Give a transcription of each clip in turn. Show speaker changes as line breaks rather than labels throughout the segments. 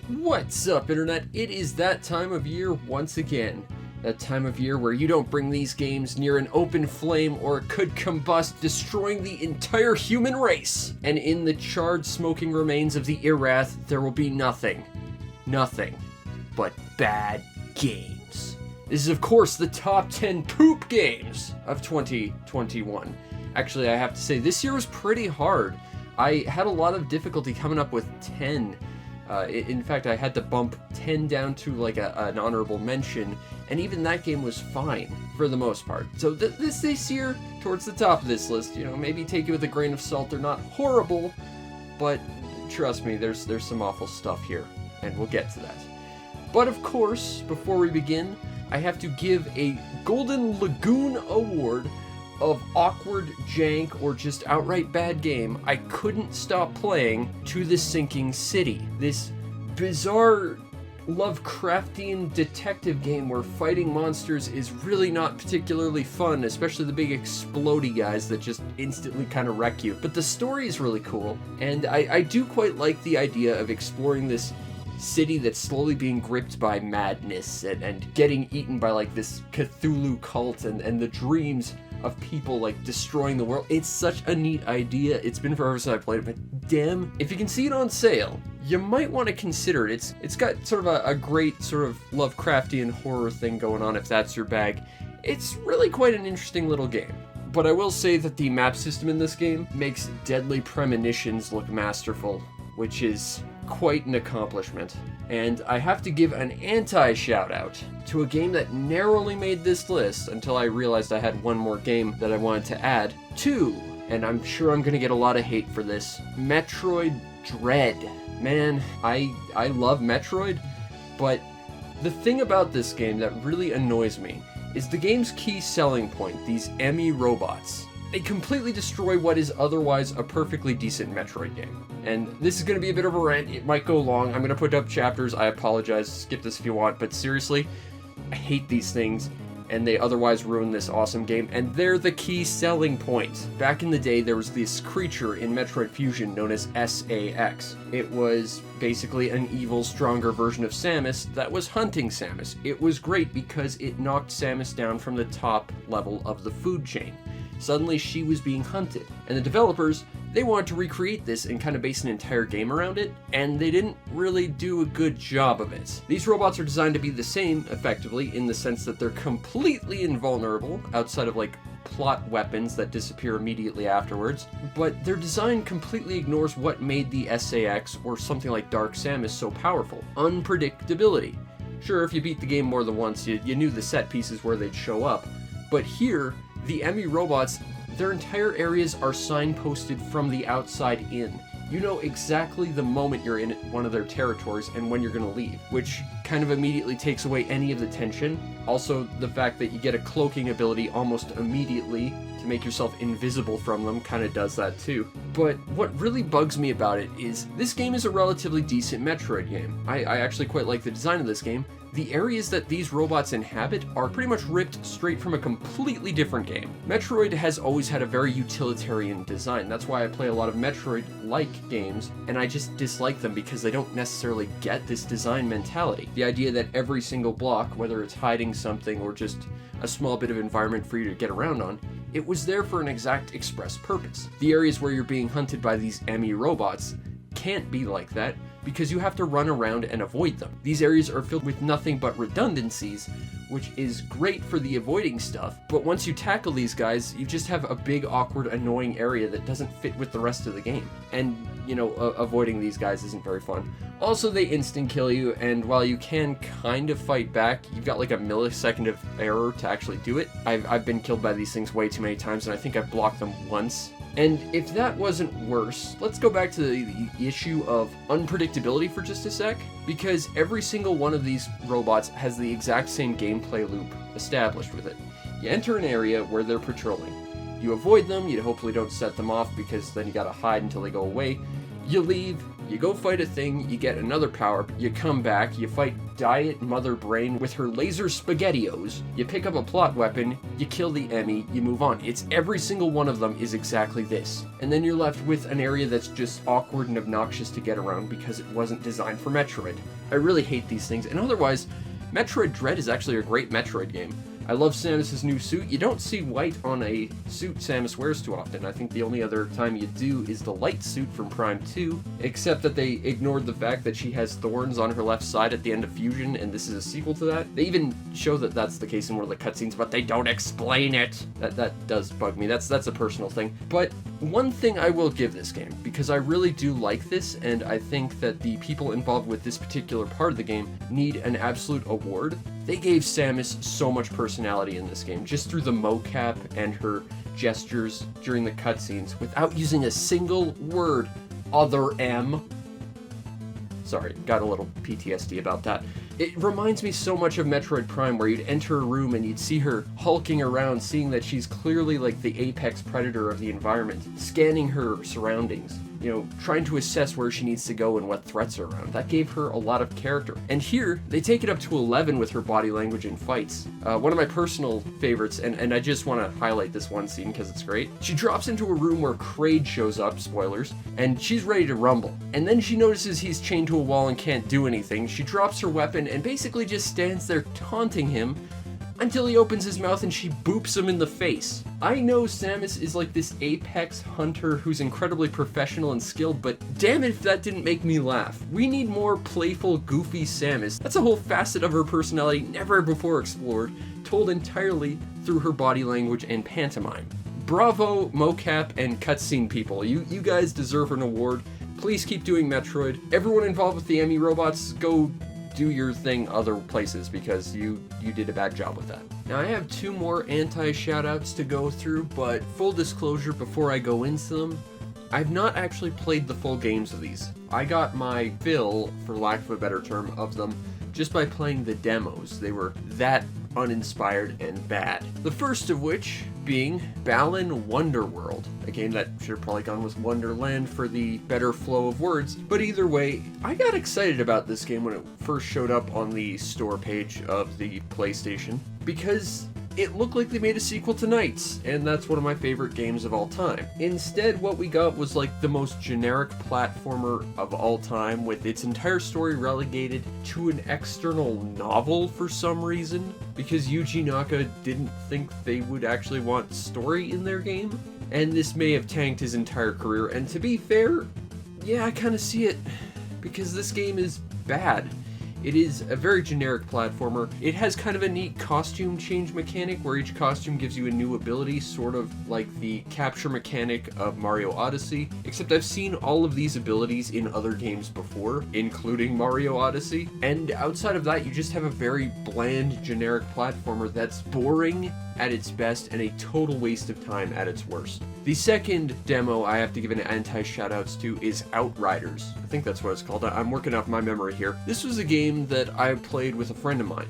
What's up, Internet? It is that time of year once again. That time of year where you don't bring these games near an open flame or it could combust, destroying the entire human race. And in the charred, smoking remains of the Irath, there will be nothing but bad games. This is, of course, the top 10 poop games of 2021. Actually, I have to say, this year was pretty hard. I had a lot of difficulty coming up with 10. In fact, I had to bump 10 down to like an honorable mention, and even that game was fine for the most part. So this year, towards the top of this list, you know, maybe take it with a grain of salt. They're not horrible, but trust me, there's some awful stuff here, and we'll get to that. But of course, before we begin, I have to give a Golden Lagoon Award of awkward, jank, or just outright bad game I couldn't stop playing to The Sinking City. This bizarre Lovecraftian detective game where fighting monsters is really not particularly fun, especially the big explodey guys that just instantly kind of wreck you. But the story is really cool, and I do quite like the idea of exploring this city that's slowly being gripped by madness and getting eaten by like this Cthulhu cult and the dreams of people like destroying the world. It's such a neat idea. It's been forever since I played it, but damn, if you can see it on sale, you might want to consider it. It's got sort of a great sort of Lovecraftian horror thing going on if that's your bag. It's really quite an interesting little game. But I will say that the map system in this game makes Deadly Premonitions look masterful, which is quite an accomplishment. And I have to give an anti-shout out to a game that narrowly made this list until I realized I had one more game that I wanted to add to, and I'm sure I'm gonna get a lot of hate for this, Metroid Dread. Man, I love Metroid, but the thing about this game that really annoys me is the game's key selling point, these Emmy robots. They completely destroy what is otherwise a perfectly decent Metroid game. And this is going to be a bit of a rant. It might go long. I'm going to put up chapters. I apologize. Skip this if you want. But seriously, I hate these things, and they otherwise ruin this awesome game. And they're the key selling point. Back in the day, there was this creature in Metroid Fusion known as SAX. It was basically an evil, stronger version of Samus that was hunting Samus. It was great because it knocked Samus down from the top level of the food chain. Suddenly she was being hunted, and the developers, they wanted to recreate this and kind of base an entire game around it, and they didn't really do a good job of it. These robots are designed to be the same, effectively, in the sense that they're completely invulnerable, outside of like plot weapons that disappear immediately afterwards, but their design completely ignores what made the SAX or something like Dark Samus so powerful: unpredictability. Sure, if you beat the game more than once, you knew the set pieces where they'd show up, but here, the Emmy robots, their entire areas are signposted from the outside in. You know exactly the moment you're in one of their territories and when you're going to leave, which kind of immediately takes away any of the tension. Also, the fact that you get a cloaking ability almost immediately to make yourself invisible from them kind of does that too. But what really bugs me about it is this game is a relatively decent Metroid game. I actually quite like the design of this game. The areas that these robots inhabit are pretty much ripped straight from a completely different game. Metroid has always had a very utilitarian design. That's why I play a lot of Metroid-like games, and I just dislike them because they don't necessarily get this design mentality. The idea that every single block, whether it's hiding something or just a small bit of environment for you to get around on, it was there for an exact express purpose. The areas where you're being hunted by these Emmy robots can't be like that, because you have to run around and avoid them. These areas are filled with nothing but redundancies, which is great for the avoiding stuff, but once you tackle these guys, you just have a big, awkward, annoying area that doesn't fit with the rest of the game. And, you know, avoiding these guys isn't very fun. Also, they instant kill you, and while you can kind of fight back, you've got like a millisecond of error to actually do it. I've been killed by these things way too many times, and I think I've blocked them once. And if that wasn't worse, let's go back to the issue of unpredictability for just a sec, because every single one of these robots has the exact same gameplay loop established with it. You enter an area where they're patrolling. You avoid them, you hopefully don't set them off because then you gotta hide until they go away. You leave, You go fight a thing, you get another power, you come back, you fight Diet Mother Brain with her laser spaghettios, you pick up a plot weapon, you kill the Emmy, you move on. It's every single one of them is exactly this. And then you're left with an area that's just awkward and obnoxious to get around because it wasn't designed for Metroid. I really hate these things, and otherwise, Metroid Dread is actually a great Metroid game. I love Samus's new suit. You don't see white on a suit Samus wears too often. I think the only other time you do is the light suit from Prime 2, except that they ignored the fact that she has thorns on her left side at the end of Fusion, and this is a sequel to that. They even show that that's the case in one of the cutscenes, but they don't explain it. That does bug me. That's a personal thing. But one thing I will give this game, because I really do like this, and I think that the people involved with this particular part of the game need an absolute award. They gave Samus so much personality in this game, just through the mocap and her gestures during the cutscenes, without using a single word, other M. Sorry, got a little PTSD about that. It reminds me so much of Metroid Prime, where you'd enter a room and you'd see her hulking around, seeing that she's clearly like the apex predator of the environment, scanning her surroundings, you know, trying to assess where she needs to go and what threats are around. That gave her a lot of character. And here, they take it up to 11 with her body language in fights. One of my personal favorites, and I just want to highlight this one scene because it's great. She drops into a room where Kraid shows up, spoilers, and she's ready to rumble. And then she notices he's chained to a wall and can't do anything. She drops her weapon and basically just stands there taunting him until he opens his mouth and she boops him in the face. I know Samus is like this apex hunter who's incredibly professional and skilled, but damn it if that didn't make me laugh. We need more playful, goofy Samus. That's a whole facet of her personality never before explored, told entirely through her body language and pantomime. Bravo, mocap, and cutscene people. You guys deserve an award. Please keep doing Metroid. Everyone involved with the Emmy robots, go do your thing other places because you did a bad job with that. Now I have two more anti-shoutouts to go through, but full disclosure before I go into them, I've not actually played the full games of these. I got my fill, for lack of a better term, of them just by playing the demos. They were that uninspired and bad. The first of which being Balan Wonderworld, a game that should have probably gone with Wonderland for the better flow of words, but either way, I got excited about this game when it first showed up on the store page of the PlayStation, because it looked like they made a sequel to Knights, and that's one of my favorite games of all time. Instead, what we got was like the most generic platformer of all time, with its entire story relegated to an external novel for some reason, because Yuji Naka didn't think they would actually want story in their game, and this may have tanked his entire career. And to be fair, yeah, I kind of see it, because this game is bad. It is a very generic platformer. It has kind of a neat costume change mechanic where each costume gives you a new ability, sort of like the capture mechanic of Mario Odyssey, except I've seen all of these abilities in other games before, including Mario Odyssey, and outside of that you just have a very bland, generic platformer that's boring at its best and a total waste of time at its worst. The second demo I have to give an anti-shoutouts to is Outriders. I think that's what it's called. I'm working off my memory here. This was a game that I played with a friend of mine.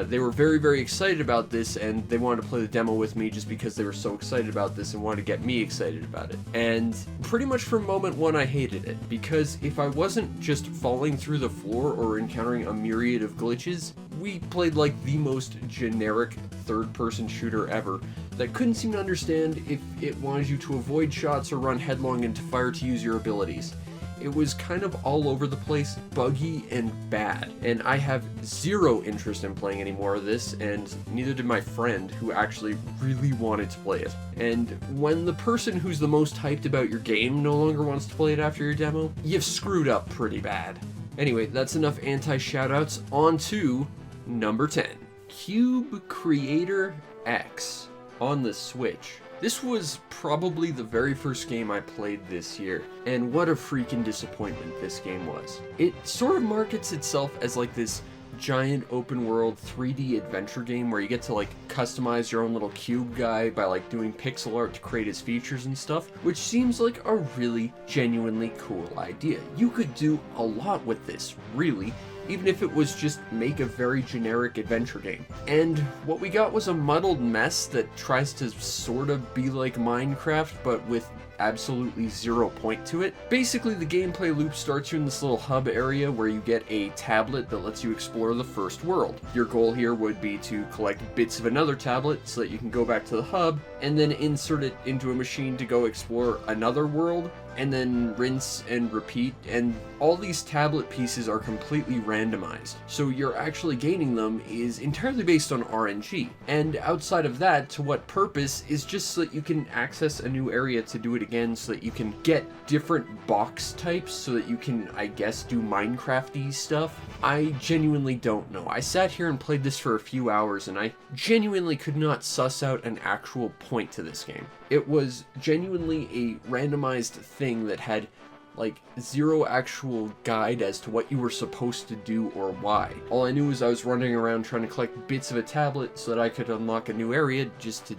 They were very, very excited about this, and they wanted to play the demo with me just because they were so excited about this and wanted to get me excited about it. And pretty much from moment one, I hated it, because if I wasn't just falling through the floor or encountering a myriad of glitches, we played like the most generic third-person shooter ever that couldn't seem to understand if it wanted you to avoid shots or run headlong into fire to use your abilities. It was kind of all over the place, buggy, and bad. And I have zero interest in playing any more of this, and neither did my friend, who actually really wanted to play it. And when the person who's the most hyped about your game no longer wants to play it after your demo, you've screwed up pretty bad. Anyway, that's enough anti-shoutouts. On to number 10. Cube Creator X on the Switch. This was probably the very first game I played this year, and what a freaking disappointment this game was. It sort of markets itself as like this giant open world 3D adventure game where you get to like customize your own little cube guy by like doing pixel art to create his features and stuff, which seems like a really genuinely cool idea. You could do a lot with this, really, even if it was just make a very generic adventure game. And what we got was a muddled mess that tries to sort of be like Minecraft, but with absolutely 0 point to it. Basically, the gameplay loop starts you in this little hub area where you get a tablet that lets you explore the first world. Your goal here would be to collect bits of another tablet so that you can go back to the hub and then insert it into a machine to go explore another world, and then rinse and repeat, and all these tablet pieces are completely randomized. So you're actually gaining them is entirely based on RNG. And outside of that, to what purpose is just so that you can access a new area to do it again, so that you can get different box types, so that you can, I guess, do Minecraft-y stuff. I genuinely don't know. I sat here and played this for a few hours, and I genuinely could not suss out an actual point to this game. It was genuinely a randomized thing that had like 0 actual guide as to what you were supposed to do or why. All I knew was I was running around trying to collect bits of a tablet so that I could unlock a new area just to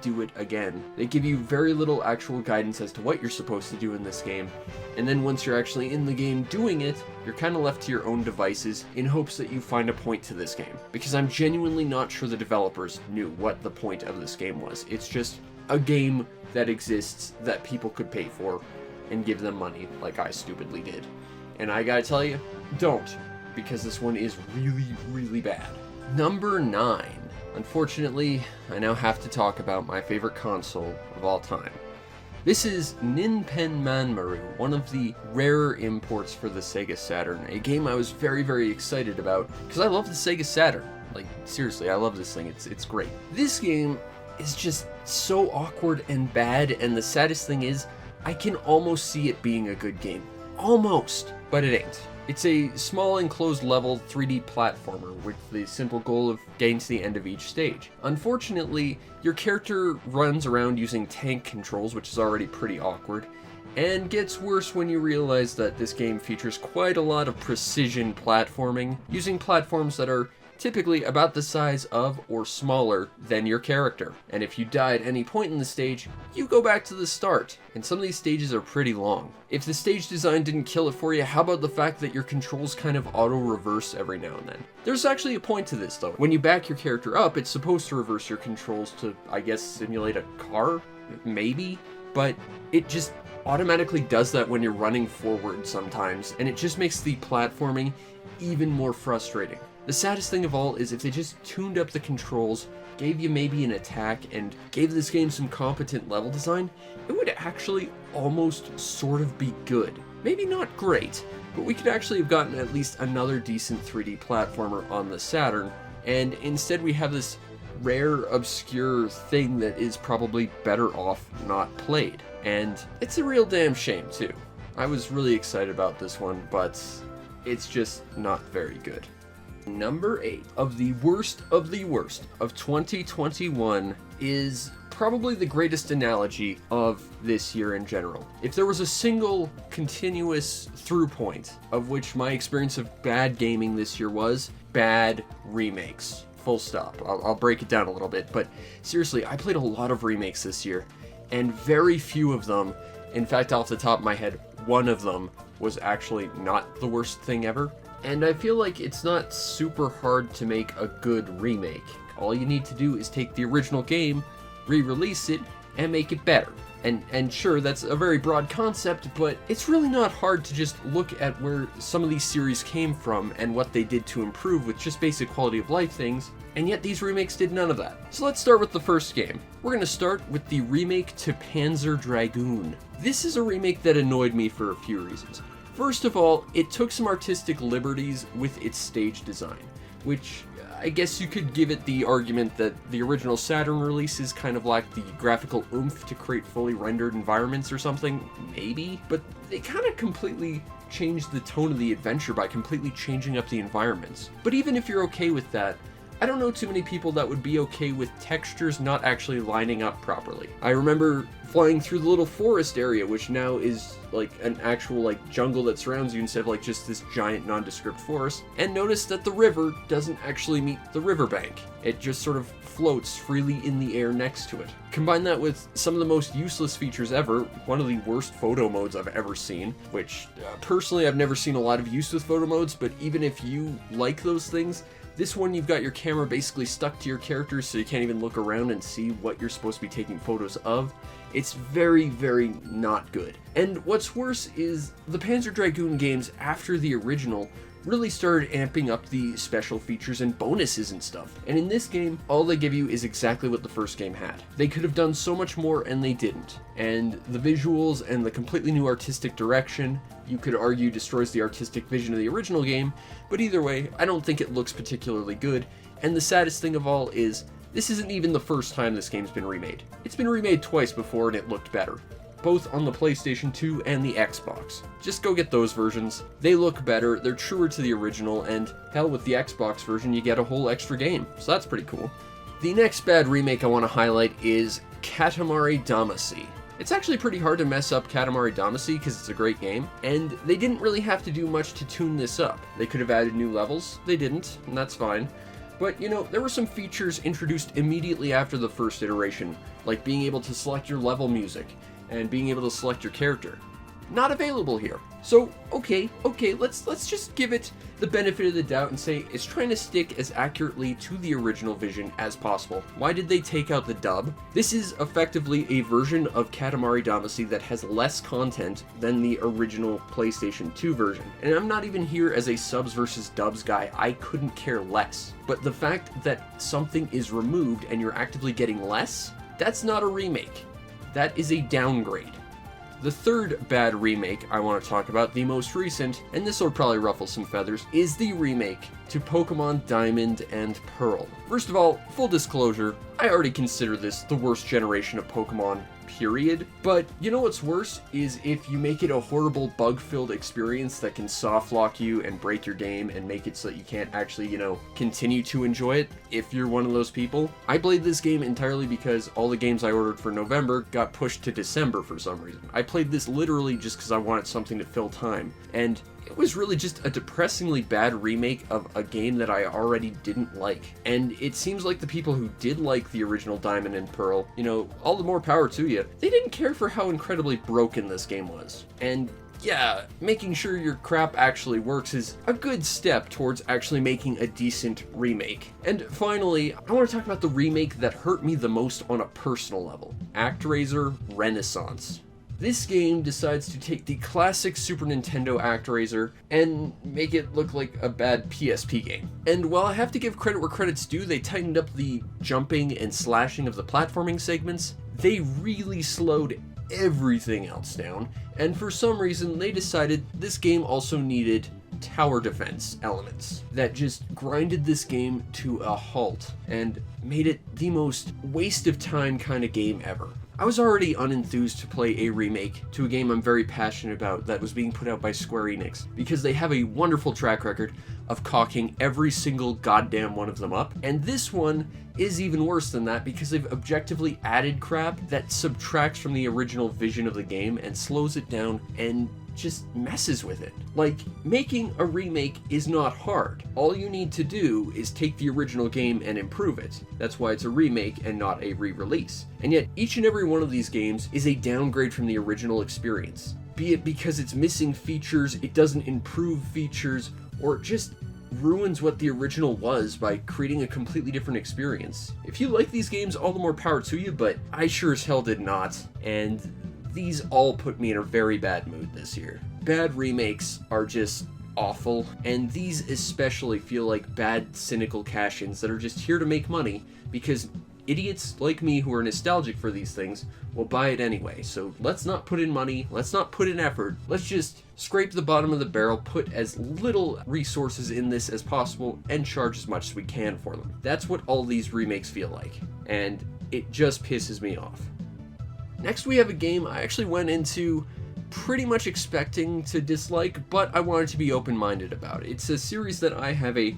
do it again. They give you very little actual guidance as to what you're supposed to do in this game, and then once you're actually in the game doing it, you're kind of left to your own devices in hopes that you find a point to this game. Because I'm genuinely not sure the developers knew what the point of this game was. It's just a game that exists that people could pay for and give them money like I stupidly did. And I gotta tell you, don't, because this one is really, really bad. Number 9. Unfortunately, I now have to talk about my favorite console of all time. This is Ninpen Manmaru, one of the rarer imports for the Sega Saturn, a game I was very, very excited about, because I love the Sega Saturn. Like, seriously, I love this thing, it's great. This game is just so awkward and bad, and the saddest thing is, I can almost see it being a good game. Almost! But it ain't. It's a small enclosed level 3D platformer with the simple goal of getting to the end of each stage. Unfortunately, your character runs around using tank controls, which is already pretty awkward, and gets worse when you realize that this game features quite a lot of precision platforming, using platforms that are typically about the size of or smaller than your character. And if you die at any point in the stage, you go back to the start. And some of these stages are pretty long. If the stage design didn't kill it for you, how about the fact that your controls kind of auto-reverse every now and then? There's actually a point to this though. When you back your character up, it's supposed to reverse your controls to, I guess, simulate a car? Maybe? But it just automatically does that when you're running forward sometimes, and it just makes the platforming even more frustrating. The saddest thing of all is if they just tuned up the controls, gave you maybe an attack, and gave this game some competent level design, it would actually almost sort of be good. Maybe not great, but we could actually have gotten at least another decent 3D platformer on the Saturn, and instead we have this rare, obscure thing that is probably better off not played. And it's a real damn shame too. I was really excited about this one, but it's just not very good. Number 8 of the worst of 2021 is probably the greatest analogy of this year in general. If there was a single continuous through point of which my experience of bad gaming this year was, bad remakes. Full stop. I'll break it down a little bit, but seriously, I played a lot of remakes this year, and very few of them, in fact, off the top of my head, one of them was actually not the worst thing ever. And I feel like it's not super hard to make a good remake. All you need to do is take the original game, re-release it, and make it better. And sure, that's a very broad concept, but it's really not hard to just look at where some of these series came from and what they did to improve with just basic quality of life things, and yet these remakes did none of that. So let's start with the first game. We're going to start with the remake to Panzer Dragoon. This is a remake that annoyed me for a few reasons. First of all, it took some artistic liberties with its stage design, which I guess you could give it the argument that the original Saturn releases kind of lacked the graphical oomph to create fully rendered environments or something, maybe? But they kind of completely changed the tone of the adventure by completely changing up the environments. But even if you're okay with that, I don't know too many people that would be okay with textures not actually lining up properly. I remember flying through the little forest area, which now is like an actual like jungle that surrounds you instead of like just this giant nondescript forest, and noticed that the river doesn't actually meet the riverbank. It just sort of floats freely in the air next to it. Combine that with some of the most useless features ever, one of the worst photo modes I've ever seen, which personally I've never seen a lot of use with photo modes, but even if you like those things, this one you've got your camera basically stuck to your character so you can't even look around and see what you're supposed to be taking photos of. It's very, very not good. And what's worse is the Panzer Dragoon games after the original really started amping up the special features and bonuses and stuff. And in this game, all they give you is exactly what the first game had. They could have done so much more and they didn't. And the visuals and the completely new artistic direction, you could argue destroys the artistic vision of the original game, but either way, I don't think it looks particularly good. And the saddest thing of all is, this isn't even the first time this game's been remade. It's been remade twice before and it looked better, both on the PlayStation 2 and the Xbox. Just go get those versions. They look better, they're truer to the original, and hell, with the Xbox version you get a whole extra game, so that's pretty cool. The next bad remake I want to highlight is Katamari Damacy. It's actually pretty hard to mess up Katamari Damacy because it's a great game, and they didn't really have to do much to tune this up. They could have added new levels, they didn't, and that's fine. But, you know, there were some features introduced immediately after the first iteration, like being able to select your level music, and being able to select your character. Not available here. So, okay, let's just give it the benefit of the doubt and say it's trying to stick as accurately to the original vision as possible. Why did they take out the dub? This is effectively a version of Katamari Damacy that has less content than the original PlayStation 2 version. And I'm not even here as a subs versus dubs guy, I couldn't care less. But the fact that something is removed and you're actively getting less, that's not a remake. That is a downgrade. The third bad remake I want to talk about, the most recent, and this will probably ruffle some feathers, is the remake to Pokemon Diamond and Pearl. First of all, full disclosure, I already consider this the worst generation of Pokemon, period. But you know what's worse is if you make it a horrible bug-filled experience that can soft lock you and break your game and make it so that you can't actually, you know, continue to enjoy it if you're one of those people. I played this game entirely because all the games I ordered for November got pushed to December for some reason. I played this literally just because I wanted something to fill time, and it was really just a depressingly bad remake of a game that I already didn't like. And it seems like the people who did like the original Diamond and Pearl, you know, all the more power to you, they didn't care for how incredibly broken this game was. And yeah, making sure your crap actually works is a good step towards actually making a decent remake. And finally, I want to talk about the remake that hurt me the most on a personal level, ActRaiser Renaissance. This game decides to take the classic Super Nintendo ActRaiser and make it look like a bad PSP game. And while I have to give credit where credit's due, they tightened up the jumping and slashing of the platforming segments, they really slowed everything else down, and for some reason they decided this game also needed tower defense elements that just grinded this game to a halt and made it the most waste of time kind of game ever. I was already unenthused to play a remake to a game I'm very passionate about that was being put out by Square Enix, because they have a wonderful track record of cocking every single goddamn one of them up, and this one is even worse than that because they've objectively added crap that subtracts from the original vision of the game and slows it down and just messes with it. Like, making a remake is not hard. All you need to do is take the original game and improve it. That's why it's a remake and not a re-release. And yet, each and every one of these games is a downgrade from the original experience. Be it because it's missing features, it doesn't improve features, or it just ruins what the original was by creating a completely different experience. If you like these games, all the more power to you, but I sure as hell did not, and these all put me in a very bad mood this year. Bad remakes are just awful, and these especially feel like bad, cynical cash-ins that are just here to make money because idiots like me who are nostalgic for these things will buy it anyway. So let's not put in money, let's not put in effort, let's just scrape the bottom of the barrel, put as little resources in this as possible, and charge as much as we can for them. That's what all these remakes feel like, and it just pisses me off. Next we have a game I actually went into pretty much expecting to dislike, but I wanted to be open-minded about. It's a series that I have a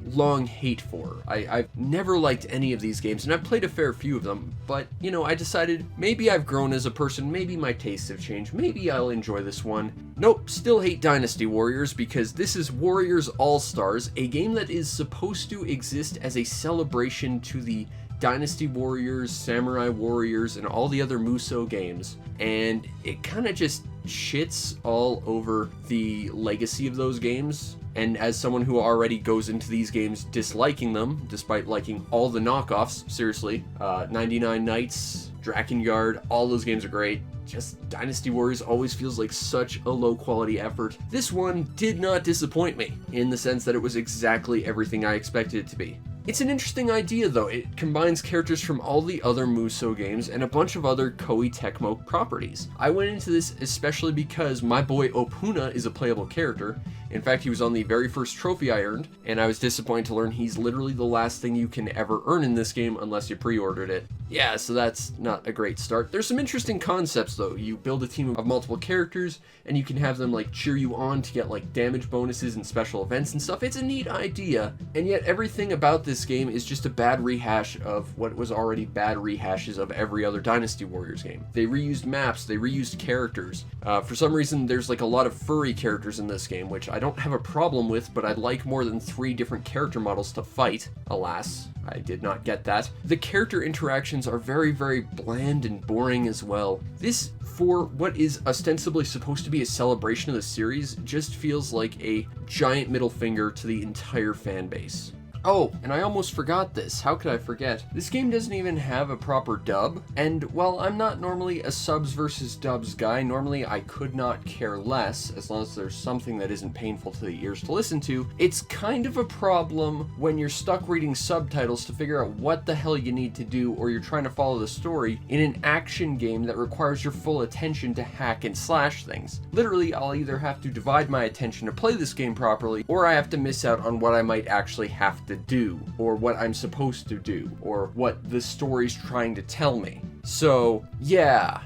long hate for. I've never liked any of these games, and I've played a fair few of them, but, you know, I decided maybe I've grown as a person, maybe my tastes have changed, maybe I'll enjoy this one. Nope, still hate Dynasty Warriors, because this is Warriors All-Stars, a game that is supposed to exist as a celebration to the Dynasty Warriors, Samurai Warriors, and all the other Musou games, and it kind of just shits all over the legacy of those games. And as someone who already goes into these games disliking them, despite liking all the knockoffs, seriously, 99 Nights, Drakengard, all those games are great. Just Dynasty Warriors always feels like such a low quality effort. This one did not disappoint me, in the sense that it was exactly everything I expected it to be. It's an interesting idea though. It combines characters from all the other Musou games and a bunch of other Koei Tecmo properties. I went into this especially because my boy Opuna is a playable character. In fact, he was on the very first trophy I earned, and I was disappointed to learn he's literally the last thing you can ever earn in this game unless you pre-ordered it. Yeah, so that's not a great start. There's some interesting concepts though. You build a team of multiple characters, and you can have them like cheer you on to get like damage bonuses and special events and stuff. It's a neat idea, and yet everything about this game is just a bad rehash of what was already bad rehashes of every other Dynasty Warriors game. They reused maps, they reused characters. For some reason, there's like a lot of furry characters in this game, which I don't have a problem with, but I'd like more than 3 different character models to fight. Alas, I did not get that. The character interactions are very, very bland and boring as well. This, for what is ostensibly supposed to be a celebration of the series, just feels like a giant middle finger to the entire fan base. Oh, and I almost forgot this. How could I forget? This game doesn't even have a proper dub, and while I'm not normally a subs versus dubs guy, normally I could not care less as long as there's something that isn't painful to the ears to listen to. It's kind of a problem when you're stuck reading subtitles to figure out what the hell you need to do, or you're trying to follow the story in an action game that requires your full attention to hack and slash things. Literally, I'll either have to divide my attention to play this game properly, or I have to miss out on what I might actually have to do, or what I'm supposed to do, or what the story's trying to tell me. So, yeah,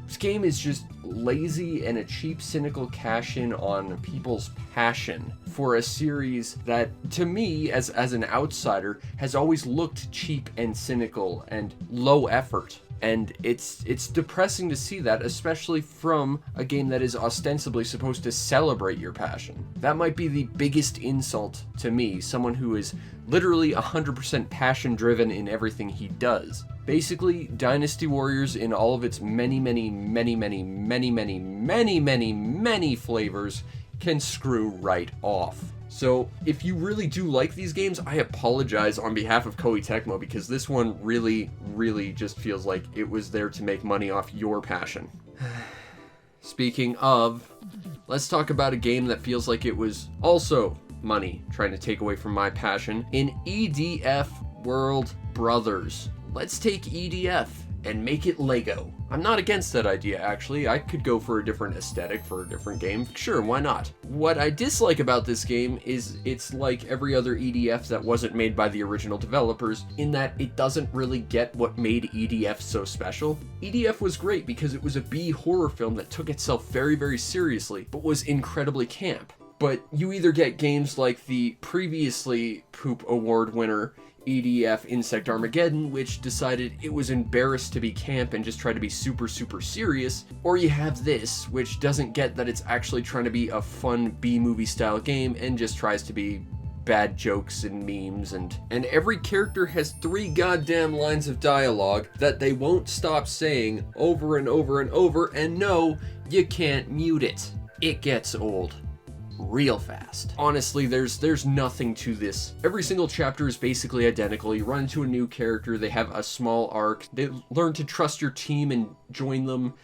this game is just lazy and a cheap, cynical cash-in on people's passion for a series that, to me, as an outsider, has always looked cheap and cynical and low effort. And it's depressing to see that, especially from a game that is ostensibly supposed to celebrate your passion. That might be the biggest insult to me, someone who is literally 100% passion driven in everything he does. Basically, Dynasty Warriors in all of its many flavors can screw right off. So, if you really do like these games, I apologize on behalf of Koei Tecmo, because this one really just feels like it was there to make money off your passion. Speaking of, let's talk about a game that feels like it was also money trying to take away from my passion in EDF World Brothers. Let's take EDF and make it Lego. I'm not against that idea, actually. I could go for a different aesthetic for a different game. Sure, why not? What I dislike about this game is it's like every other EDF that wasn't made by the original developers, in that it doesn't really get what made EDF so special. EDF was great because it was a B horror film that took itself very seriously, but was incredibly camp. But you either get games like the previously Poop Award winner EDF Insect Armageddon, which decided it was embarrassed to be camp and just tried to be super serious, or you have this, which doesn't get that it's actually trying to be a fun B-movie style game and just tries to be bad jokes and memes, and every character has 3 goddamn lines of dialogue that they won't stop saying over and over, and no, you can't mute it. It gets old real fast. Honestly, there's nothing to this. Every single chapter is basically identical. You run into a new character, they have a small arc, they learn to trust your team and join them,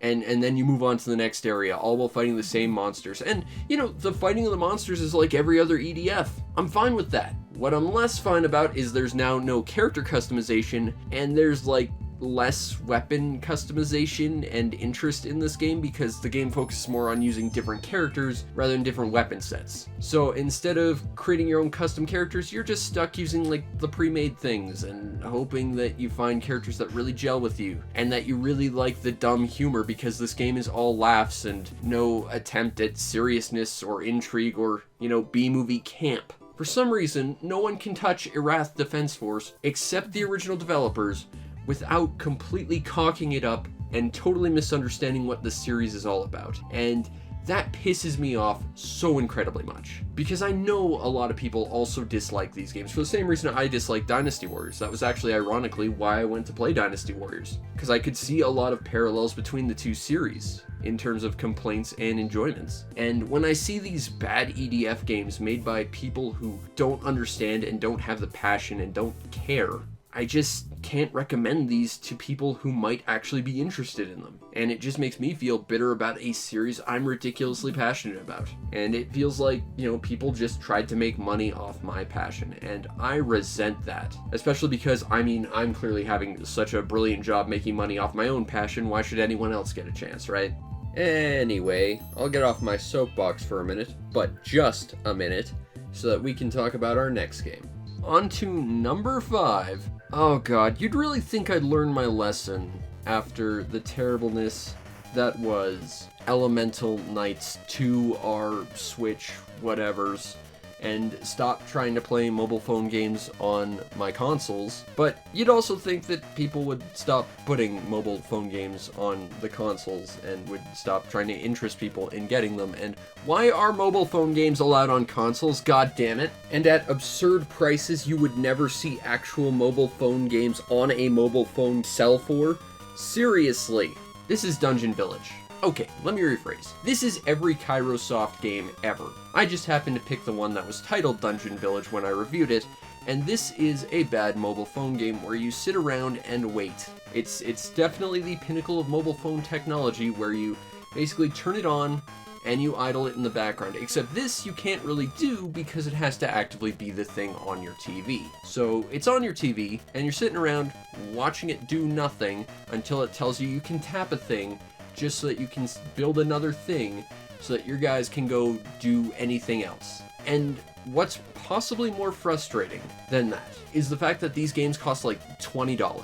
and then you move on to the next area, all while fighting the same monsters. And, you know, the fighting of the monsters is like every other EDF. I'm fine with that. What I'm less fine about is there's now no character customization, and there's like less weapon customization and interest in this game because the game focuses more on using different characters rather than different weapon sets. So instead of creating your own custom characters, you're just stuck using like the pre-made things and hoping that you find characters that really gel with you and that you really like the dumb humor, because this game is all laughs and no attempt at seriousness or intrigue or, you know, B-movie camp. For some reason, no one can touch Irath Defense Force except the original developers without completely cocking it up and totally misunderstanding what the series is all about. And that pisses me off so incredibly much. Because I know a lot of people also dislike these games for the same reason I dislike Dynasty Warriors. That was actually ironically why I went to play Dynasty Warriors. Because I could see a lot of parallels between the two series in terms of complaints and enjoyments. And when I see these bad EDF games made by people who don't understand and don't have the passion and don't care, I just can't recommend these to people who might actually be interested in them. And it just makes me feel bitter about a series I'm ridiculously passionate about. And it feels like, people just tried to make money off my passion. And I resent that. Especially because, I'm clearly having such a brilliant job making money off my own passion. Why should anyone else get a chance, right? Anyway, I'll get off my soapbox for a minute, but just a minute, so that we can talk about our next game. On to number 5. Oh god, you'd really think I'd learned my lesson after the terribleness that was Elemental Knights 2R Switch whatevers, and stop trying to play mobile phone games on my consoles. But you'd also think that people would stop putting mobile phone games on the consoles and would stop trying to interest people in getting them. And why are mobile phone games allowed on consoles? God damn it. And at absurd prices you would never see actual mobile phone games on a mobile phone sell for? Seriously. This is Dungeon Village. Okay, let me rephrase. This is every Kairosoft game ever. I just happened to pick the one that was titled Dungeon Village when I reviewed it, and this is a bad mobile phone game where you sit around and wait. It's definitely the pinnacle of mobile phone technology where you basically turn it on and you idle it in the background, except this you can't really do because it has to actively be the thing on your TV. So it's on your TV, and you're sitting around watching it do nothing until it tells you can tap a thing just so that you can build another thing so that your guys can go do anything else. And what's possibly more frustrating than that is the fact that these games cost like $20.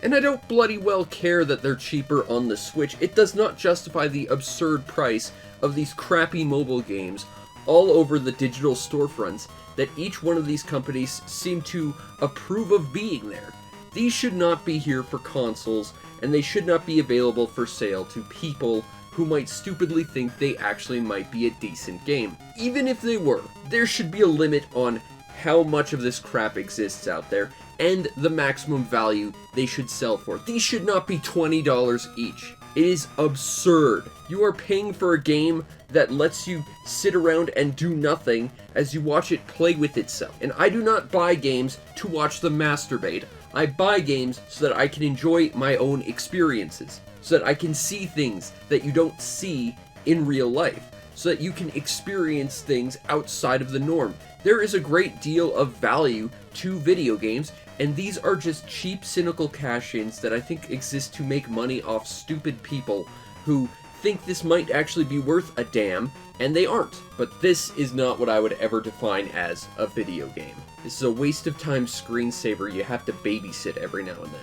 And I don't bloody well care that they're cheaper on the Switch. It does not justify the absurd price of these crappy mobile games all over the digital storefronts that each one of these companies seem to approve of being there. These should not be here for consoles, and they should not be available for sale to people who might stupidly think they actually might be a decent game. Even if they were, there should be a limit on how much of this crap exists out there, and the maximum value they should sell for. These should not be $20 each. It is absurd. You are paying for a game that lets you sit around and do nothing as you watch it play with itself. And I do not buy games to watch them masturbate. I buy games so that I can enjoy my own experiences, so that I can see things that you don't see in real life, so that you can experience things outside of the norm. There is a great deal of value to video games, and these are just cheap, cynical cash-ins that I think exist to make money off stupid people who think this might actually be worth a damn, and they aren't. But this is not what I would ever define as a video game. This is a waste of time screensaver you have to babysit every now and then.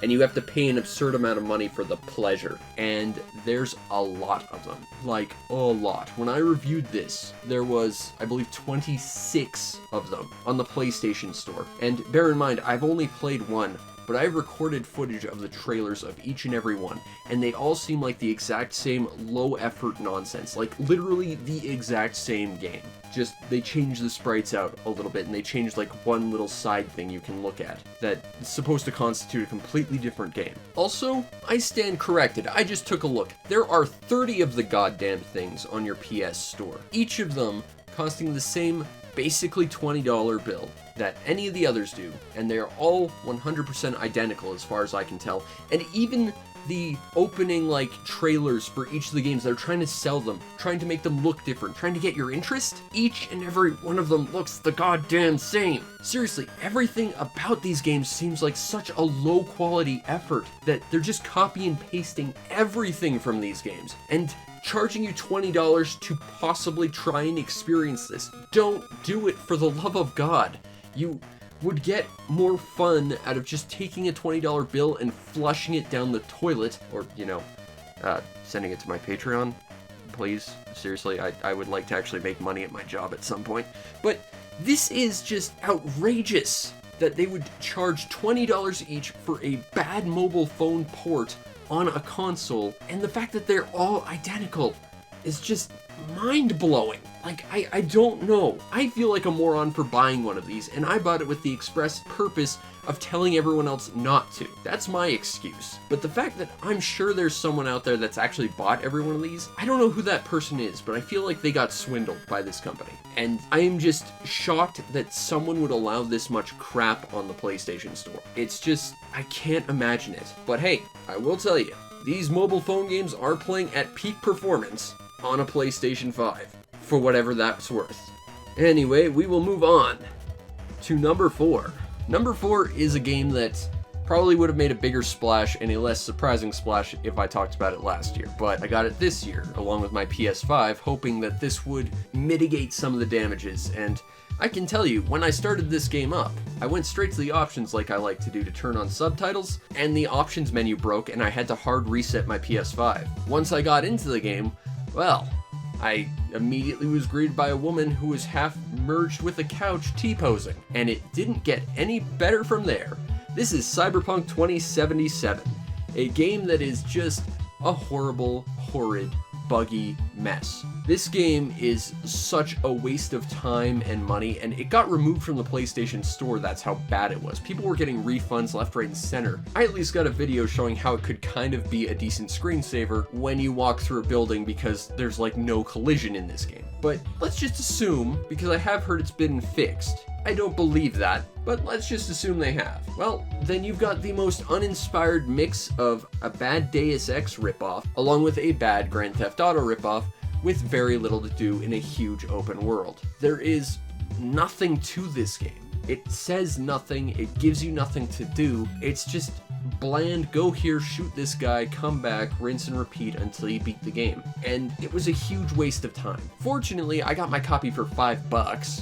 And you have to pay an absurd amount of money for the pleasure. And there's a lot of them. Like, a lot. When I reviewed this, there was, I believe, 26 of them on the PlayStation Store. And bear in mind, I've only played one, but I've recorded footage of the trailers of each and every one, and they all seem like the exact same low-effort nonsense. Like, literally the exact same game. Just, they changed the sprites out a little bit, and they changed, like, one little side thing you can look at that's supposed to constitute a completely different game. Also, I stand corrected. I just took a look. There are 30 of the goddamn things on your PS Store. Each of them costing the same basically $20 bill that any of the others do, and they are all 100% identical as far as I can tell. And even the opening, like, trailers for each of the games, they're trying to sell them, trying to make them look different, trying to get your interest. Each and every one of them looks the goddamn same. Seriously, everything about these games seems like such a low quality effort that they're just copy and pasting everything from these games and charging you $20 to possibly try and experience this. Don't do it, for the love of God. You would get more fun out of just taking a $20 bill and flushing it down the toilet, or, sending it to my Patreon, please. Seriously, I would like to actually make money at my job at some point. But This is just outrageous that they would charge $20 each for a bad mobile phone port on a console, and the fact that they're all identical is just mind-blowing. Like, I don't know. I feel like a moron for buying one of these, and I bought it with the express purpose of telling everyone else not to. That's my excuse. But the fact that I'm sure there's someone out there that's actually bought every one of these, I don't know who that person is, but I feel like they got swindled by this company. And I am just shocked that someone would allow this much crap on the PlayStation Store. It's just, I can't imagine it. But hey, I will tell you, these mobile phone games are playing at peak performance on a PlayStation 5, for whatever that's worth. Anyway, we will move on to number 4. Number 4 is a game that probably would have made a bigger splash and a less surprising splash if I talked about it last year, but I got it this year, along with my PS5, hoping that this would mitigate some of the damages, and I can tell you, when I started this game up, I went straight to the options like I like to do to turn on subtitles, and the options menu broke and I had to hard reset my PS5. Once I got into the game, well, I immediately was greeted by a woman who was half merged with a couch T-posing, and it didn't get any better from there. This is Cyberpunk 2077, a game that is just a horrible, horrid, buggy mess. This game is such a waste of time and money, and it got removed from the PlayStation Store. That's how bad it was. People were getting refunds left, right, and center. I at least got a video showing how it could kind of be a decent screensaver when you walk through a building because there's like no collision in this game. But let's just assume, because I have heard it's been fixed. I don't believe that, but let's just assume they have. Well, then you've got the most uninspired mix of a bad Deus Ex ripoff, along with a bad Grand Theft Auto ripoff, with very little to do in a huge open world. There is nothing to this game. It says nothing, it gives you nothing to do, it's just bland, go here, shoot this guy, come back, rinse and repeat until you beat the game. And it was a huge waste of time. Fortunately, I got my copy for $5.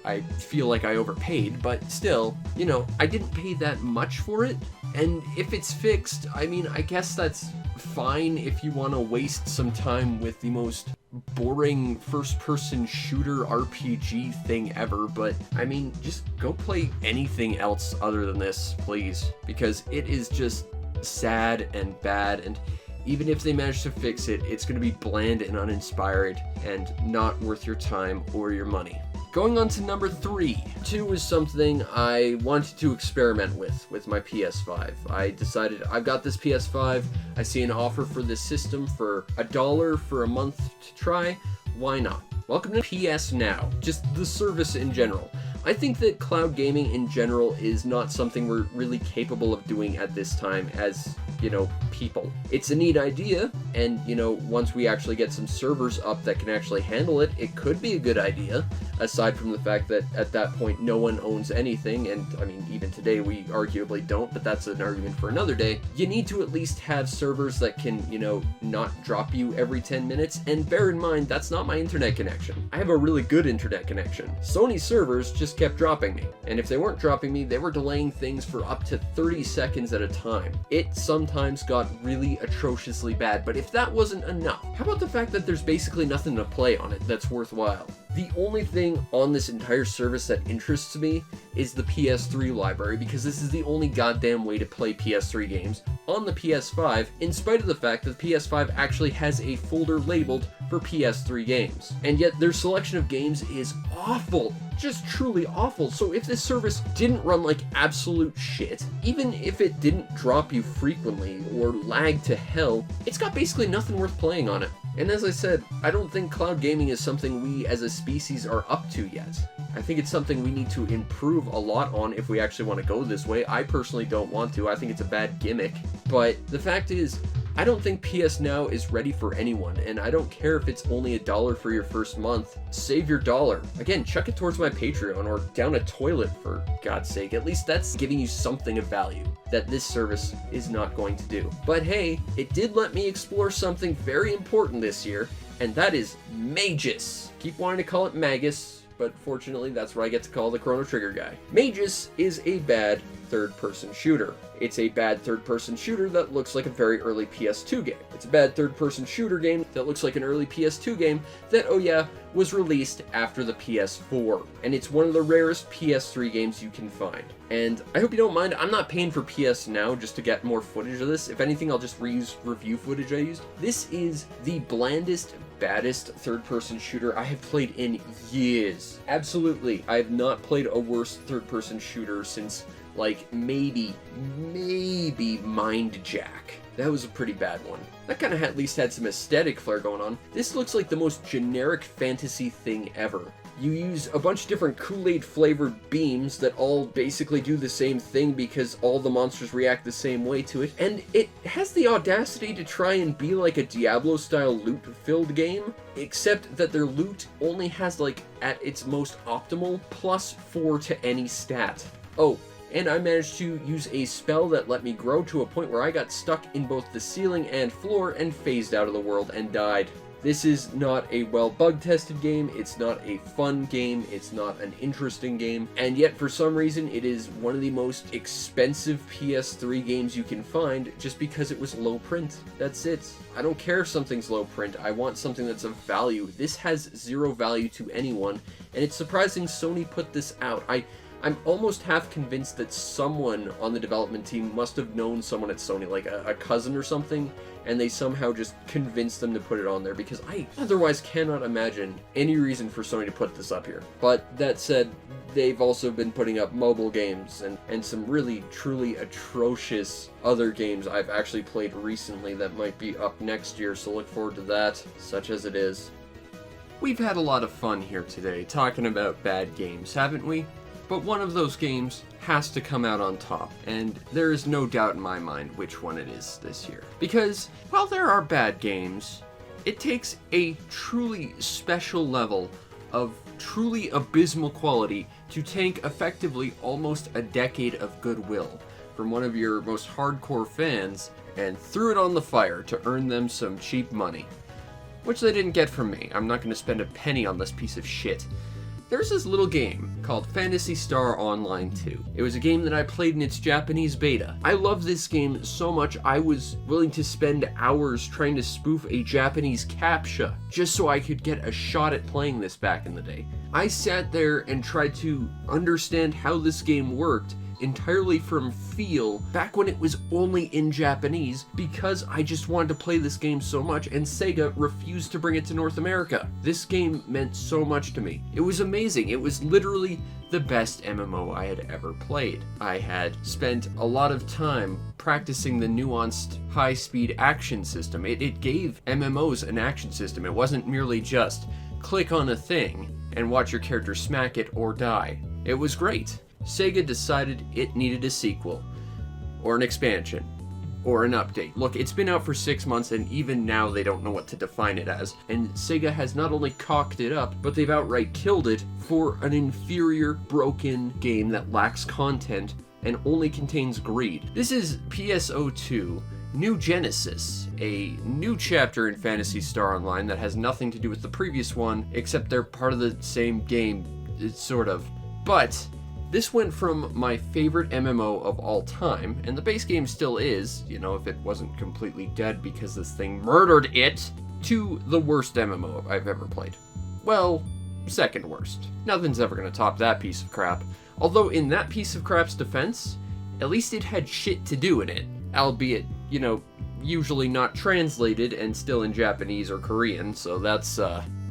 I feel like I overpaid, but still, you know, I didn't pay that much for it. And if it's fixed, I mean, I guess that's fine if you want to waste some time with the most boring first-person shooter RPG thing ever, but I mean, just go play anything else other than this, please, because it is just sad and bad, and even if they manage to fix it, it's going to be bland and uninspired and not worth your time or your money. Going on to number 3. 2 is something I wanted to experiment with my PS5. I decided I've got this PS5, I see an offer for this system for $1 for a month to try, why not? Welcome to PS Now, just the service in general. I think that cloud gaming in general is not something we're really capable of doing at this time as, you know, people. It's a neat idea, and, you know, once we actually get some servers up that can actually handle it, it could be a good idea, aside from the fact that at that point no one owns anything, and, I mean, even today we arguably don't, but that's an argument for another day. You need to at least have servers that can, you know, not drop you every 10 minutes, and bear in mind, that's not my internet connection. I have a really good internet connection. Sony's servers just kept dropping me, and if they weren't dropping me, they were delaying things for up to 30 seconds at a time. It sometimes got really atrociously bad, but if that wasn't enough, how about the fact that there's basically nothing to play on it that's worthwhile? The only thing on this entire service that interests me is the PS3 library, because this is the only goddamn way to play PS3 games on the PS5, in spite of the fact that the PS5 actually has a folder labeled for PS3 games. And yet their selection of games is awful, just truly awful. So if this service didn't run like absolute shit, even if it didn't drop you frequently or lag to hell, it's got basically nothing worth playing on it. And as I said, I don't think cloud gaming is something we as a species are up to yet. I think it's something we need to improve a lot on if we actually want to go this way. I personally don't want to. I think it's a bad gimmick. But the fact is, I don't think PS Now is ready for anyone, and I don't care if it's only $1 for your first month. Save your dollar. Again, chuck it towards my Patreon or down a toilet, for God's sake. At least that's giving you something of value that this service is not going to do. But hey, it did let me explore something very important this year, and that is Magus. Keep wanting to call it Magus, but fortunately that's what I get to call the Chrono Trigger guy. Magus is a bad third-person shooter. It's a bad third-person shooter that looks like a very early PS2 game. It's a bad third-person shooter game that looks like an early PS2 game that, oh yeah, was released after the PS4. And it's one of the rarest PS3 games you can find. And I hope you don't mind, I'm not paying for PS Now just to get more footage of this. If anything, I'll just reuse review footage I used. This is the blandest, baddest third-person shooter I have played in years. Absolutely, I have not played a worse third-person shooter since, like, maybe Mind Jack. That was a pretty bad one. That kind of at least had some aesthetic flair going on. This looks like the most generic fantasy thing ever. You use a bunch of different Kool-Aid flavored beams that all basically do the same thing because all the monsters react the same way to it, and it has the audacity to try and be like a Diablo-style loot-filled game, except that their loot only has, like, at its most optimal, +4 to any stat. Oh, and I managed to use a spell that let me grow to a point where I got stuck in both the ceiling and floor and phased out of the world and died. This is not a well bug-tested game, it's not a fun game, it's not an interesting game, and yet for some reason it is one of the most expensive PS3 games you can find just because it was low print. That's it. I don't care if something's low print, I want something that's of value. This has zero value to anyone, and it's surprising Sony put this out. I'm almost half convinced that someone on the development team must have known someone at Sony, like a cousin or something, and they somehow just convinced them to put it on there, because I otherwise cannot imagine any reason for Sony to put this up here. But that said, they've also been putting up mobile games and some really, truly atrocious other games I've actually played recently that might be up next year, so look forward to that, such as it is. We've had a lot of fun here today talking about bad games, haven't we? But one of those games has to come out on top, and there is no doubt in my mind which one it is this year. Because, while there are bad games, it takes a truly special level of truly abysmal quality to tank effectively almost a decade of goodwill from one of your most hardcore fans and threw it on the fire to earn them some cheap money. Which they didn't get from me. I'm not going to spend a penny on this piece of shit. There's this little game called Phantasy Star Online 2. It was a game that I played in its Japanese beta. I love this game so much I was willing to spend hours trying to spoof a Japanese CAPTCHA just so I could get a shot at playing this back in the day. I sat there and tried to understand how this game worked entirely from feel back when it was only in Japanese because I just wanted to play this game so much and Sega refused to bring it to North America. This game meant so much to me. It was amazing. It was literally the best MMO I had ever played. I had spent a lot of time practicing the nuanced high-speed action system. It gave MMOs an action system. It wasn't merely just click on a thing and watch your character smack it or die. It was great. Sega decided it needed a sequel, or an expansion, or an update. Look, it's been out for 6 months and even now they don't know what to define it as, and Sega has not only cocked it up, but they've outright killed it for an inferior, broken game that lacks content and only contains greed. This is PSO2 New Genesis, a new chapter in Phantasy Star Online that has nothing to do with the previous one, except they're part of the same game, sort of. But this went from my favorite MMO of all time, and the base game still is, you know, if it wasn't completely dead because this thing murdered it, to the worst MMO I've ever played. Well, second worst. Nothing's ever gonna top that piece of crap. Although in that piece of crap's defense, at least it had shit to do in it, albeit, you know, usually not translated and still in Japanese or Korean, so that's,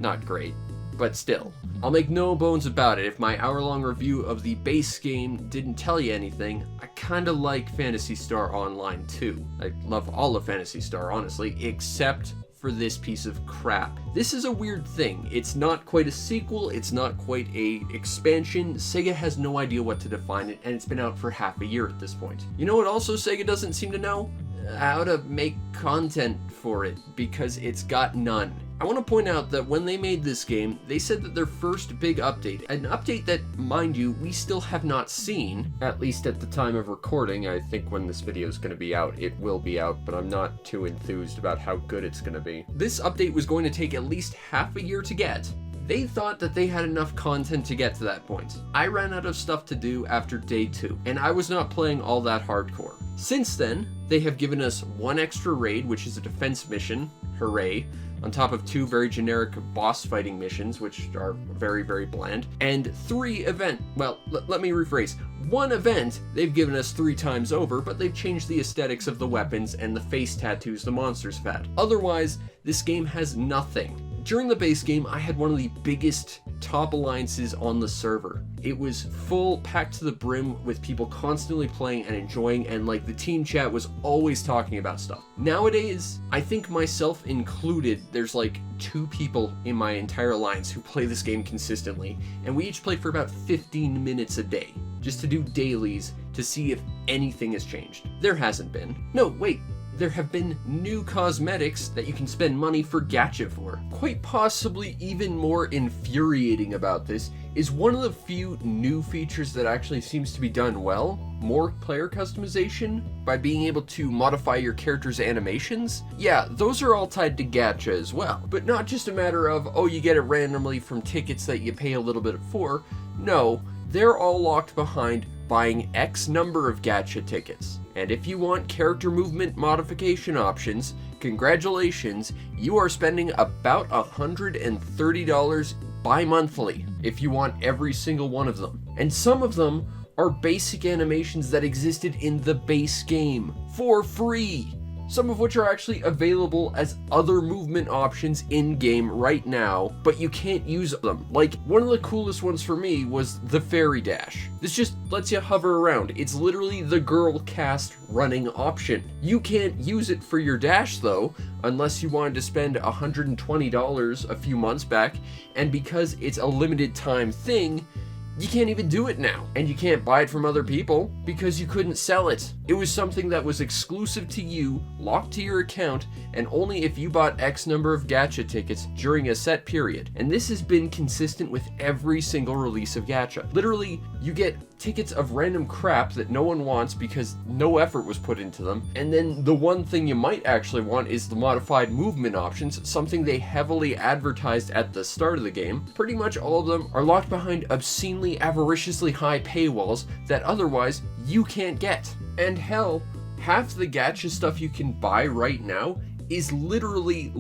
not great. But still, I'll make no bones about it, if my hour-long review of the base game didn't tell you anything, I kinda like Phantasy Star Online 2. I love all of Phantasy Star, honestly, except for this piece of crap. This is a weird thing. It's not quite a sequel, it's not quite a expansion. Sega has no idea what to define it, and it's been out for half a year at this point. You know what also Sega doesn't seem to know? How to make content for it, because it's got none. I want to point out that when they made this game, they said that their first big update, an update that, mind you, we still have not seen, at least at the time of recording. I think when this video is going to be out, it will be out, but I'm not too enthused about how good it's going to be. This update was going to take at least half a year to get, They thought that they had enough content to get to that point. I ran out of stuff to do after day 2, and I was not playing all that hardcore. Since then, they have given us 1 extra raid, which is a defense mission, hooray, on top of 2 very generic boss fighting missions, which are very, very bland, and 3 let me rephrase. 1 event they've given us 3 times over, but they've changed the aesthetics of the weapons and the face tattoos the monsters have had. Otherwise, this game has nothing. During the base game, I had one of the biggest top alliances on the server. It was full, packed to the brim with people constantly playing and enjoying, and like the team chat was always talking about stuff. Nowadays, I think myself included, there's like 2 people in my entire alliance who play this game consistently, and we each play for about 15 minutes a day, just to do dailies to see if anything has changed. There hasn't been. No, wait. There have been new cosmetics that you can spend money for gacha for. Quite possibly even more infuriating about this is one of the few new features that actually seems to be done well, more player customization by being able to modify your character's animations. Yeah, those are all tied to gacha as well, but not just a matter of, oh, you get it randomly from tickets that you pay a little bit for. No, they're all locked behind buying X number of gacha tickets. And if you want character movement modification options, congratulations, you are spending about $130 bi-monthly if you want every single one of them. And some of them are basic animations that existed in the base game for free. Some of which are actually available as other movement options in-game right now, but you can't use them. Like, one of the coolest ones for me was the fairy dash. This just lets you hover around. It's literally the girl cast running option. You can't use it for your dash though, unless you wanted to spend $120 a few months back, and because it's a limited time thing, you can't even do it now. And you can't buy it from other people because you couldn't sell it. It was something that was exclusive to you, locked to your account, and only if you bought X number of gacha tickets during a set period. And this has been consistent with every single release of gacha. Literally, you get tickets of random crap that no one wants because no effort was put into them, and then the one thing you might actually want is the modified movement options, something they heavily advertised at the start of the game. Pretty much all of them are locked behind obscenely, avariciously high paywalls that otherwise you can't get. And hell, half the gacha stuff you can buy right now is literally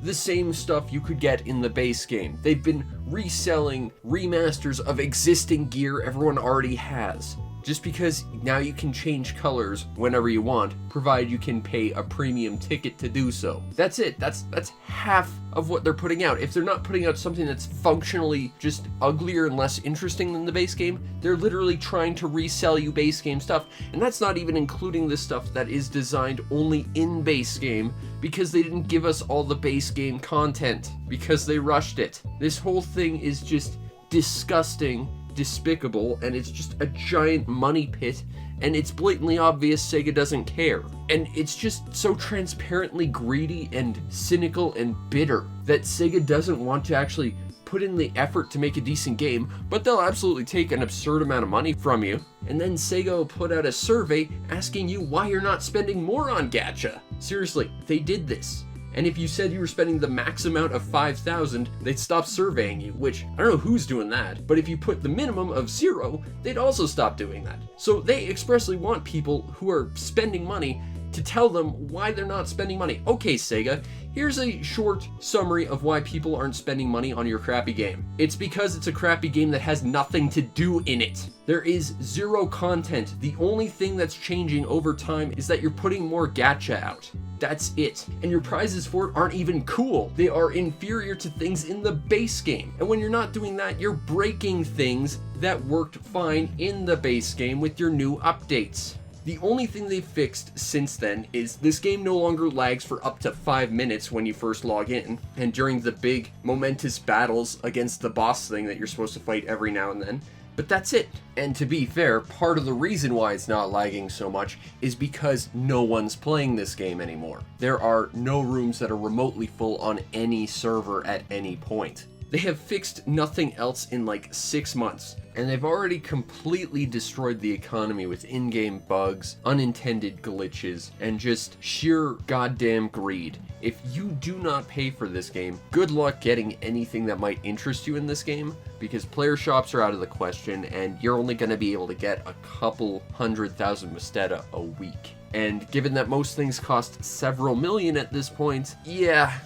the same stuff you could get in the base game. They've been reselling remasters of existing gear everyone already has. Just because now you can change colors whenever you want, provided you can pay a premium ticket to do so. That's it. That's half of what they're putting out. If they're not putting out something that's functionally just uglier and less interesting than the base game, they're literally trying to resell you base game stuff. And that's not even including the stuff that is designed only in base game, because they didn't give us all the base game content, because they rushed it. This whole thing is just disgusting, despicable, and it's just a giant money pit, and it's blatantly obvious Sega doesn't care. And it's just so transparently greedy and cynical and bitter that Sega doesn't want to actually put in the effort to make a decent game, but they'll absolutely take an absurd amount of money from you, and then Sega will put out a survey asking you why you're not spending more on gacha. Seriously, they did this. And if you said you were spending the max amount of $5,000, they'd stop surveying you, which I don't know who's doing that, but if you put the minimum of $0, they'd also stop doing that. So they expressly want people who are spending money to tell them why they're not spending money. Okay, Sega, here's a short summary of why people aren't spending money on your crappy game. It's because it's a crappy game that has nothing to do in it. There is 0 content. The only thing that's changing over time is that you're putting more gacha out. That's it. And your prizes for it aren't even cool. They are inferior to things in the base game. And when you're not doing that, you're breaking things that worked fine in the base game with your new updates. The only thing they've fixed since then is this game no longer lags for up to 5 minutes when you first log in, and during the big momentous battles against the boss thing that you're supposed to fight every now and then. But that's it. And to be fair, part of the reason why it's not lagging so much is because no one's playing this game anymore. There are no rooms that are remotely full on any server at any point. They have fixed nothing else in like 6 months, and they've already completely destroyed the economy with in-game bugs, unintended glitches, and just sheer goddamn greed. If you do not pay for this game, good luck getting anything that might interest you in this game, because player shops are out of the question, and you're only going to be able to get a couple 100,000 Masteta a week. And given that most things cost several million at this point, yeah,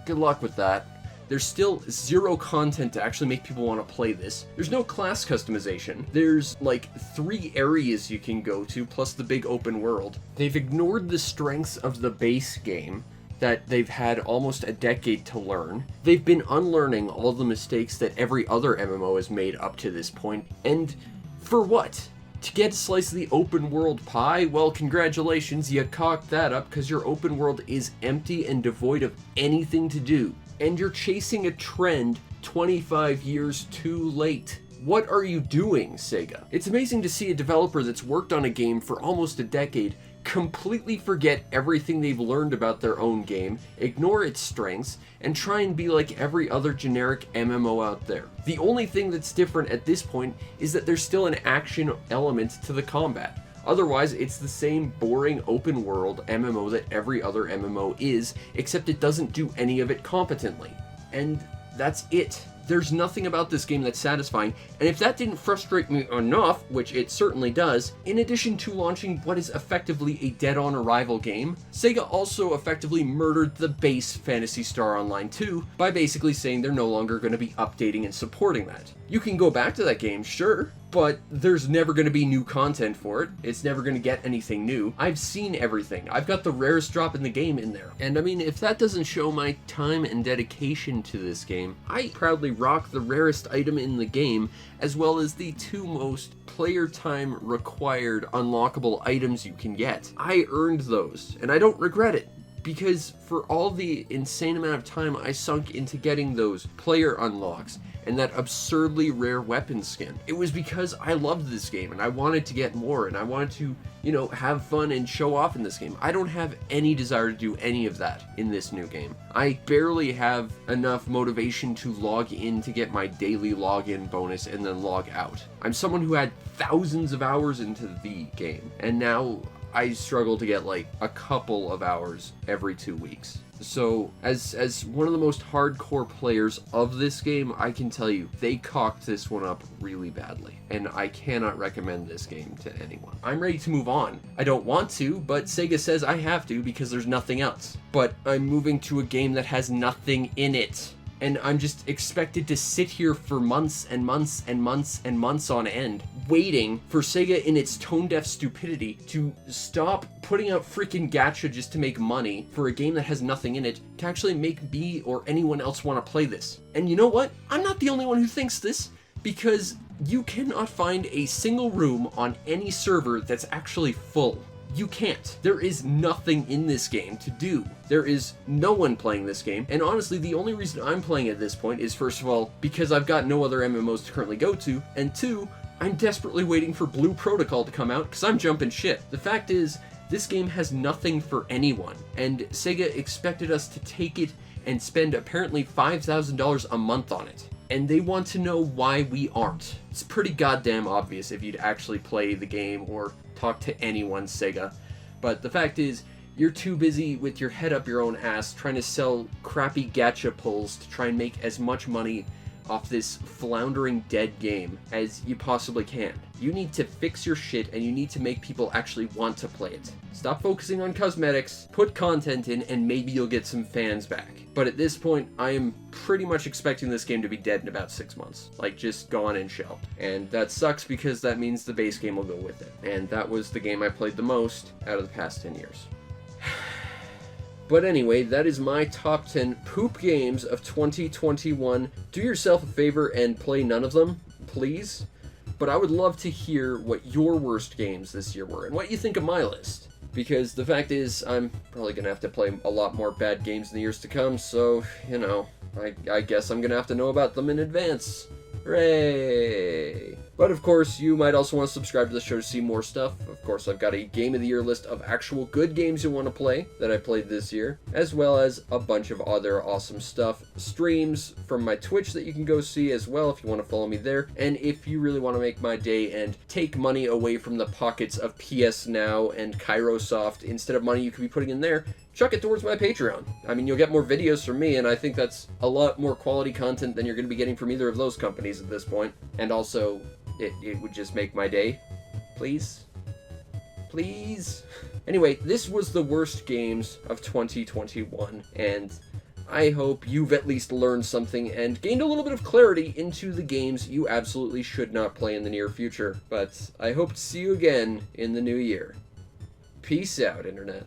good luck with that. There's still zero content to actually make people want to play this. There's no class customization. There's like 3 areas you can go to, plus the big open world. They've ignored the strengths of the base game that they've had almost a decade to learn. They've been unlearning all the mistakes that every other MMO has made up to this point. And for what? To get a slice of the open world pie? Well, congratulations, you cocked that up because your open world is empty and devoid of anything to do. And you're chasing a trend 25 years too late. What are you doing, Sega? It's amazing to see a developer that's worked on a game for almost a decade completely forget everything they've learned about their own game, ignore its strengths, and try and be like every other generic MMO out there. The only thing that's different at this point is that there's still an action element to the combat. Otherwise, it's the same boring open world MMO that every other MMO is, except it doesn't do any of it competently. And that's it. There's nothing about this game that's satisfying, and if that didn't frustrate me enough, which it certainly does, in addition to launching what is effectively a dead-on-arrival game, Sega also effectively murdered the base Phantasy Star Online 2 by basically saying they're no longer going to be updating and supporting that. You can go back to that game, sure, but there's never going to be new content for it. It's never going to get anything new. I've seen everything. I've got the rarest drop in the game in there. And I mean, if that doesn't show my time and dedication to this game, I proudly rock the rarest item in the game, as well as the 2 most player time required unlockable items you can get. I earned those, and I don't regret it. Because for all the insane amount of time I sunk into getting those player unlocks and that absurdly rare weapon skin, it was because I loved this game and I wanted to get more and I wanted to, you know, have fun and show off in this game. I don't have any desire to do any of that in this new game. I barely have enough motivation to log in to get my daily login bonus and then log out. I'm someone who had thousands of hours into the game, and now I struggle to get like a couple of hours every 2 weeks. So as one of the most hardcore players of this game, I can tell you they cocked this one up really badly, and I cannot recommend this game to anyone. I'm ready to move on. I don't want to, but Sega says I have to because there's nothing else. But I'm moving to a game that has nothing in it. And I'm just expected to sit here for months and months and months and months on end, waiting for Sega in its tone-deaf stupidity to stop putting out freaking gacha just to make money for a game that has nothing in it, to actually make me or anyone else want to play this. And you know what? I'm not the only one who thinks this, because you cannot find a single room on any server that's actually full. You can't. There is nothing in this game to do. There is no one playing this game, and honestly, the only reason I'm playing at this point is, first of all, because I've got no other MMOs to currently go to, and 2, I'm desperately waiting for Blue Protocol to come out, because I'm jumping ship. The fact is, this game has nothing for anyone, and Sega expected us to take it and spend apparently $5,000 a month on it. And they want to know why we aren't. It's pretty goddamn obvious if you'd actually play the game or talk to anyone, Sega. But the fact is, you're too busy with your head up your own ass trying to sell crappy gacha pulls to try and make as much money off this floundering dead game as you possibly can. You need to fix your shit, and you need to make people actually want to play it. Stop focusing on cosmetics, put content in, and maybe you'll get some fans back. But at this point, I am pretty much expecting this game to be dead in about 6 months. Like, just gone and shelved. And that sucks because that means the base game will go with it. And that was the game I played the most out of the past 10 years. But anyway, that is my top 10 poop games of 2021. Do yourself a favor and play none of them, please. But I would love to hear what your worst games this year were and what you think of my list. Because the fact is, I'm probably going to have to play a lot more bad games in the years to come, so, you know, I guess I'm going to have to know about them in advance. Hooray! But of course, you might also want to subscribe to the show to see more stuff. Of course, I've got a Game of the Year list of actual good games you want to play that I played this year, as well as a bunch of other awesome stuff. Streams from my Twitch that you can go see as well if you want to follow me there. And if you really want to make my day and take money away from the pockets of PS Now and Kairosoft, instead of money you could be putting in there, chuck it towards my Patreon. I mean, you'll get more videos from me, and I think that's a lot more quality content than you're going to be getting from either of those companies at this point. And also, it would just make my day. Please? Please? Anyway, this was the worst games of 2021, and I hope you've at least learned something and gained a little bit of clarity into the games you absolutely should not play in the near future. But I hope to see you again in the new year. Peace out, Internet.